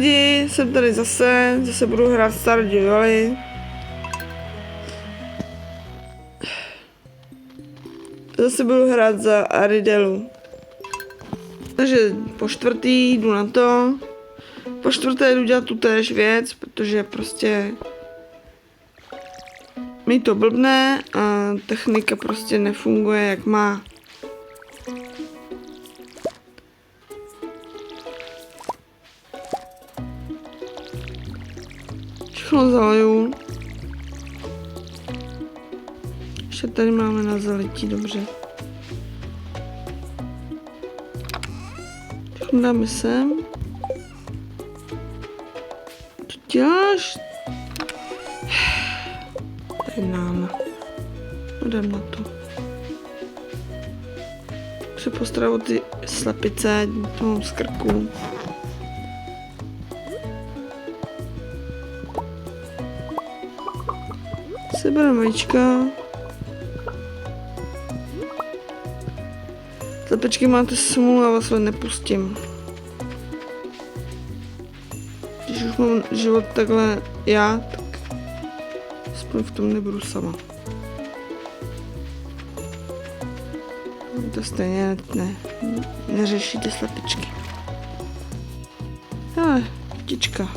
lidi, jsem tady zase budu hrát Stardew Valley. Zase budu hrát za Aridelu. Takže po čtvrtý jdu na to. Po čtvrté jdu dělat tu též věc, protože prostě mi to blbne a technika prostě nefunguje jak má. Všechno zaleju. Ještě tady máme na zalití, dobře. Všechno dáme sem. Co děláš? Tady nám. Jdem na to. Se postarám o ty slepice, to mám z krku. Sebereme vajíčka. Slepičky máte smůlu, já vás nepustím. Když už mám život takhle já, tak aspoň v tom nebudu sama. To stejně neřeší ty slepičky. Ale, kytička.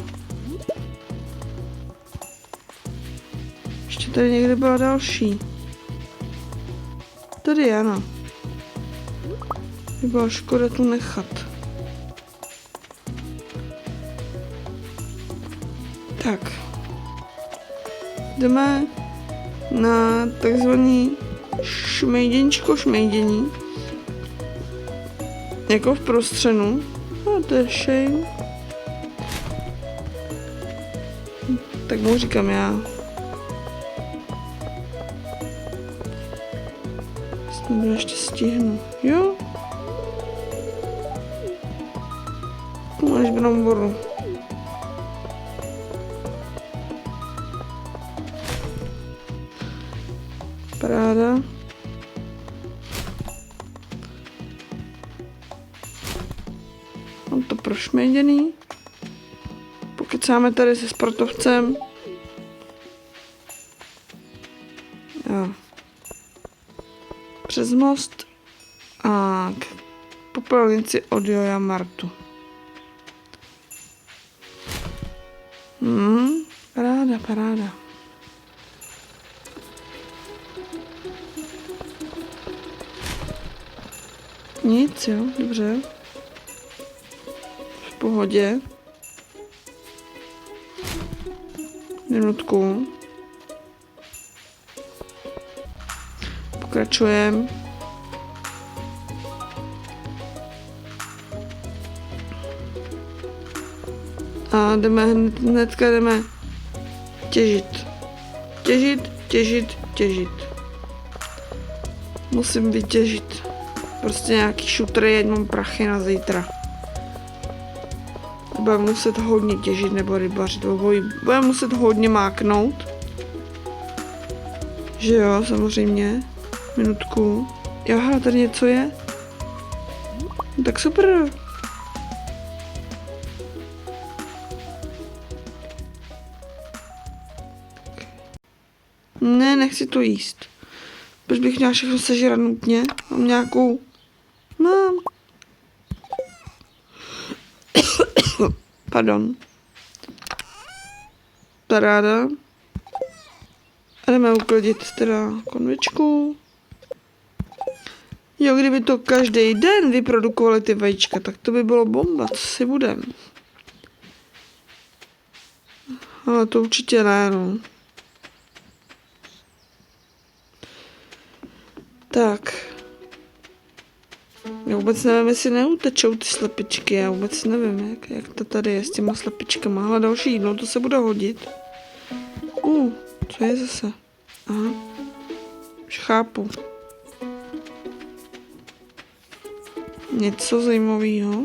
Ještě tady někde byla další. Tady ano. By byla škoda tu nechat. Tak. Jdeme na takzvaný šmejdění. Jako v prostřenu. A to je shame. Tak mu říkám já. Snad ještě stihnu. Jo? Tu máš bramboru. Paráda. Mám to prošměděný. Pokecáme tady se sportovcem. Jo. Přes most a k popelnici od Joja Martu. Paráda. Nic, jo, dobře. V pohodě. Minutku. Pokračujeme. A hnedka jdeme těžit. Musím vytěžit. Prostě nějaký šutry, ať mám prachy na zítra. Budeme muset hodně těžit nebo rybařit. Budeme muset hodně máknout. Že jo, samozřejmě. Minutku. Jo, hele, tady něco je. No, tak super. Ne, nechci to jíst. Proč bych měla všechno sežrat nutně? Mám nějakou... Mám. Pardon. Paráda. A jdeme uklidit teda konvičku. Jo, kdyby to každý den vyprodukovali ty vajíčka, tak to by bylo bomba, co si budem. Ale to určitě ne, no. Tak. Já vůbec nevím, jestli neutečou ty slepičky, já vůbec nevím, jak to tady je s těma slepičkama. Ale další jídlo, to se bude hodit. Co je zase? Aha. Už chápu. Něco zajímavého?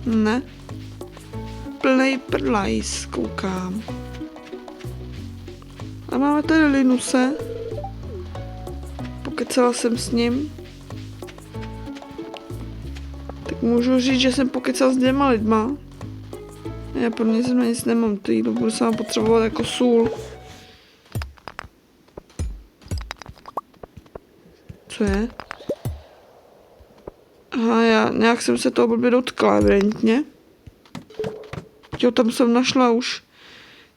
Ne. Plnej prdlajs, koukám. A máme tady Linuse. Pokecala jsem s ním. Tak můžu říct, že jsem pokecal s 2 lidma. Já pro ně zrovna nic nemám, to jídlo budu sama potřebovat jako sůl. Co je? Aha, já nějak jsem se toho blbě dotkla, evidentně. Jo, tam jsem našla už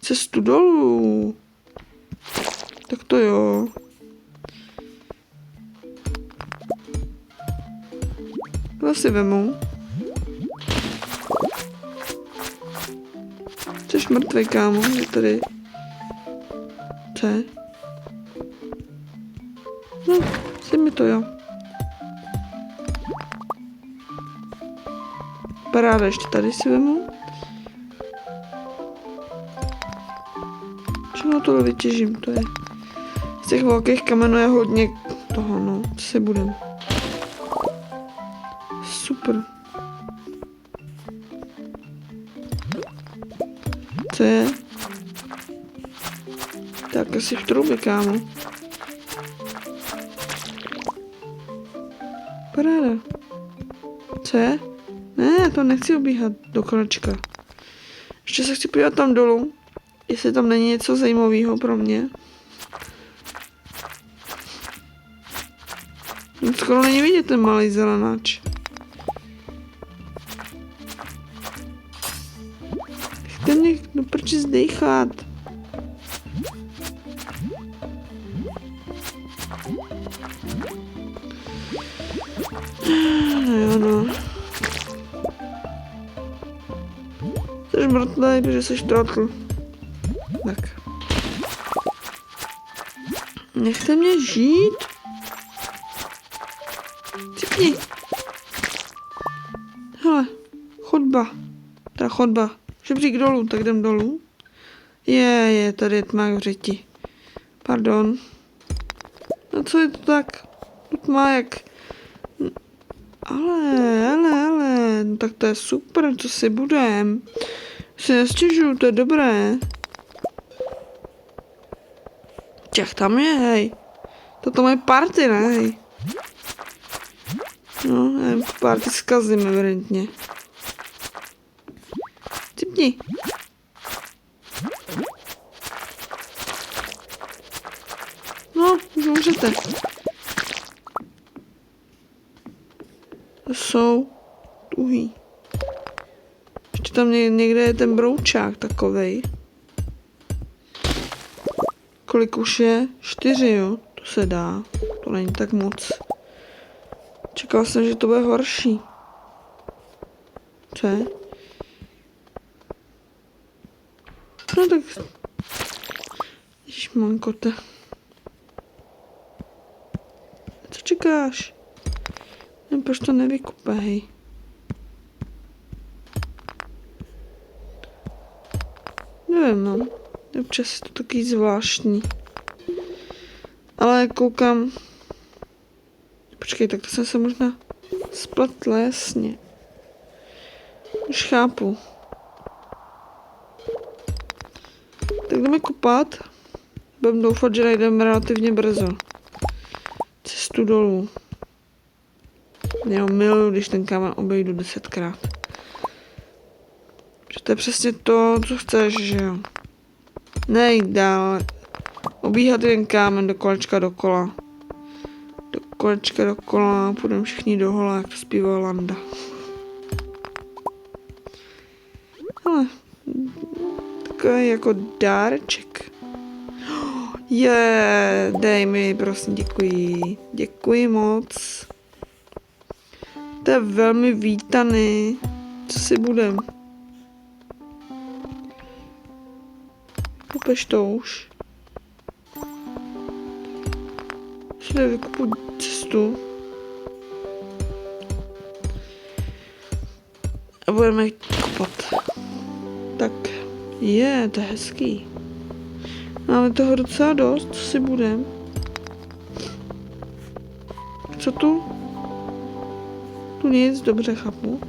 cestu dolů. Tak to jo. To si vemu. Jsi mrtvej, kámo, je tady. Co je? No, si mi to, jo. Paráda, ještě tady si vemu. Všechno tohle vytěžím, to je. Z těch velkých kamenů je hodně toho, no, co si budem. Super. Co je? Tak asi v trubě, kámo. Paráda. Co je? Ne, já to nechci obíhat do kolečka. Ještě se chci podívat tam dolů, jestli tam není něco zajímavého pro mě. Skoro není vidět ten malý zelenáč. Nechte mě do prči zdejchat. No jo, no. Jsi mrtvej, protože jsi trotl. Tak. Nechte mě žít. Cipni. Hele, chodba. Žebřík dolů, tak jdem dolů. Je, tady je tma k vřeti. Pardon. No co je to tak? Tma jak... Ale, no tak to je super, co si budem. Si nestěžuju, to je dobré. Těch tam je, hej. Toto je party, ne, hej. No, já jim party zkazím, evidentně. Cipni. No, už můžete. To jsou tuhý. Ještě tam někde je ten broučák takovej. Kolik už je? 4, jo? To se dá. To není tak moc. Čekal jsem, že to bude horší. Co je? No tak... Ježišmankote. Co čekáš? Proč to nevykupej? Nevím, no. Občas je to taky zvláštní. Ale koukám... Počkej, tak to jsem se možná spletla, jasně. Už chápu. Tak jdeme kopat. Budeme doufat, že najdeme relativně brzo. Cestu dolů. Já miluju, když ten kámen obejdu 10krát. Že to je přesně to, co chceš, že jo. Nejď dál. Obíhat jeden kámen do kolečka dokola. Do kolečka dokola, půjdeme všichni dohola, jak to zpívala Landa. Hele, takový jako dáreček. Dej mi, prosím, děkuji. Děkuji moc. To je velmi vítaný. Co si budem? Kupeš to už. Všude vykupu cestu. A budeme kopat. Tak, to je hezký. Máme toho docela dost, co si budem. Co tu? Tu nic, dobře, chápu.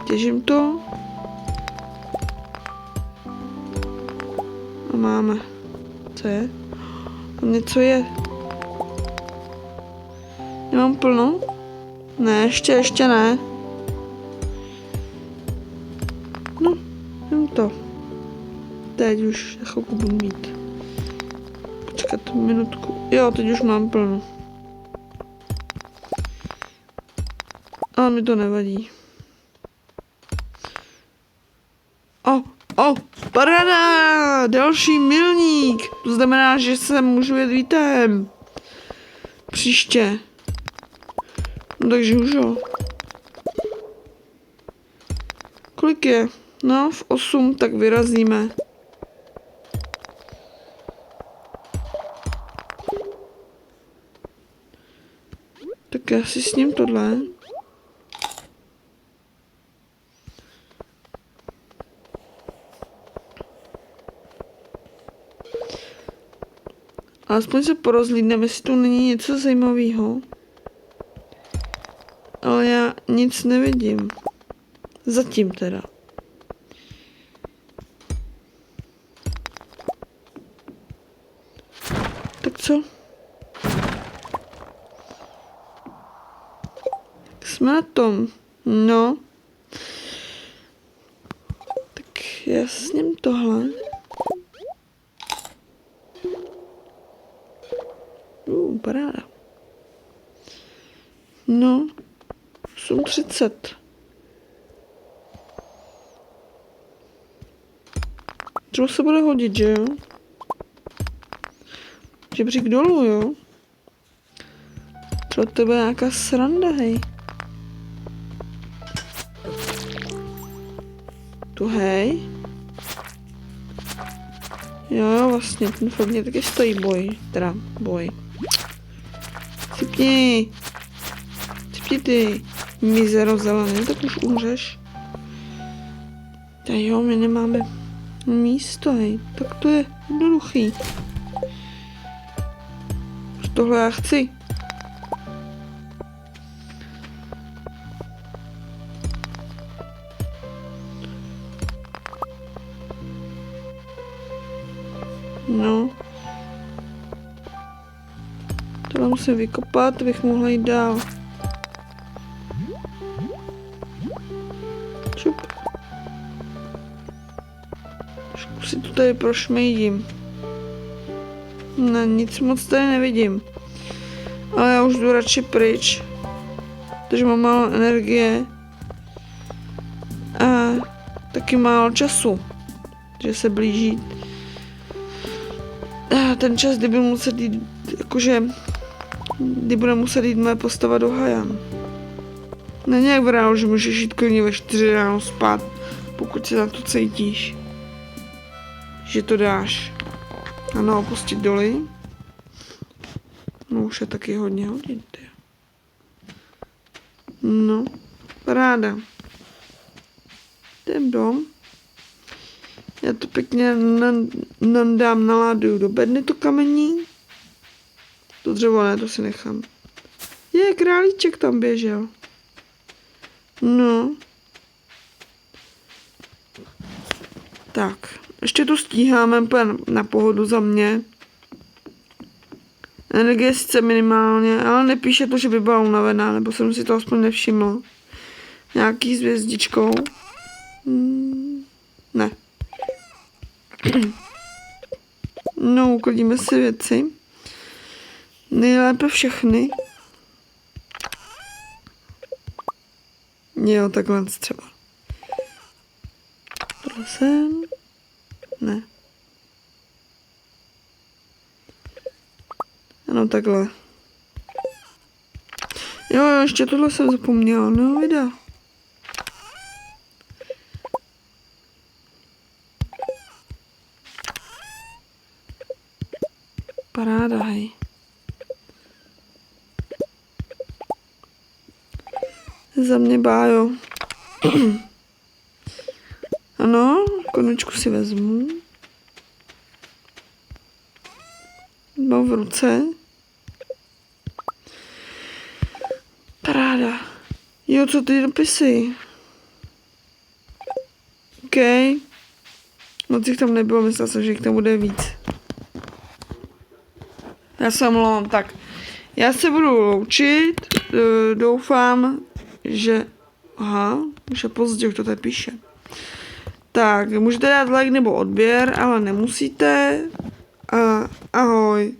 Těžím to. A máme. Co je? Tam něco je. Nemám plno? Ne, ještě ne. No, jen to. Teď už za chvilku budu mít. Počkat minutku. Jo, teď už mám plno. Ale mi to nevadí. Paráda! Další milník! To znamená, že se můžu jet výtahem. Příště. No takže už jo. Kolik je? No, v 8 tak vyrazíme. Tak já si s ním tohle. Alespoň se porozhlídneme, jestli tu není něco zajímavého. Ale já nic nevidím. Zatím teda. Tak co? Jak jsme na tom? No. Tak já s ním tohle. Paráda. No. 8:30. Třeba se bude hodit, že jo? Žebřík dolů, jo? Třeba to bude nějaká sranda, hej. Tu hej. Jo, vlastně, ten fakt mě taky stojí boj. Teda, boj. Cipni ty mizero zelený, tak už umřeš. A jo, my nemáme místo, hej. Tak to je jednoduchý. Tohle já chci. No. Tohle musím vykopat, abych mohla jít dál. Čup. Trošku si to tady prošmejdím. Ne, nic moc tady nevidím. Ale já už jdu radši pryč. Protože mám málo energie. A taky málo času. Že se blíží ten čas, kdy budu muset jít, jakože, kdy bude muset jít moje postava do Hajan. Není jak v reálu, že můžeš jít klidně ve 4 ráno spát, pokud se na to cítíš. Že to dáš. Ano, opustit doly. No už je taky hodně hodin, ty. No, paráda. Jdem dom. Já to pěkně nandám, naláduju do bedny to kamení. To dřevo ne, to si nechám. Je, králíček tam běžel. No. Tak, ještě to stíháme na pohodu za mě. Energie sice minimálně, ale nepíše to, že by byla unavená, nebo jsem si to aspoň nevšiml. Nějaký s hvězdičkou. Ne. No, uklidíme si věci. Nejlépe všechny. Jo, takhle třeba. Tohle sem. Ne. Ano, takhle. Jo, ještě tohle jsem zapomněla. No, videa. Paráda, hej. Za mě bájo. Ano, konvičku si vezmu. Mám v ruce. Paráda. Jo, co ty dopisy? OK. Moc jich tam nebylo, myslel jsem, že jich tam bude víc. Já se omlouvám, tak. Já se budu loučit, doufám, že... Aha, už je pozdě, už to tady píše. Tak, můžete dát like nebo odběr, ale nemusíte. Ahoj.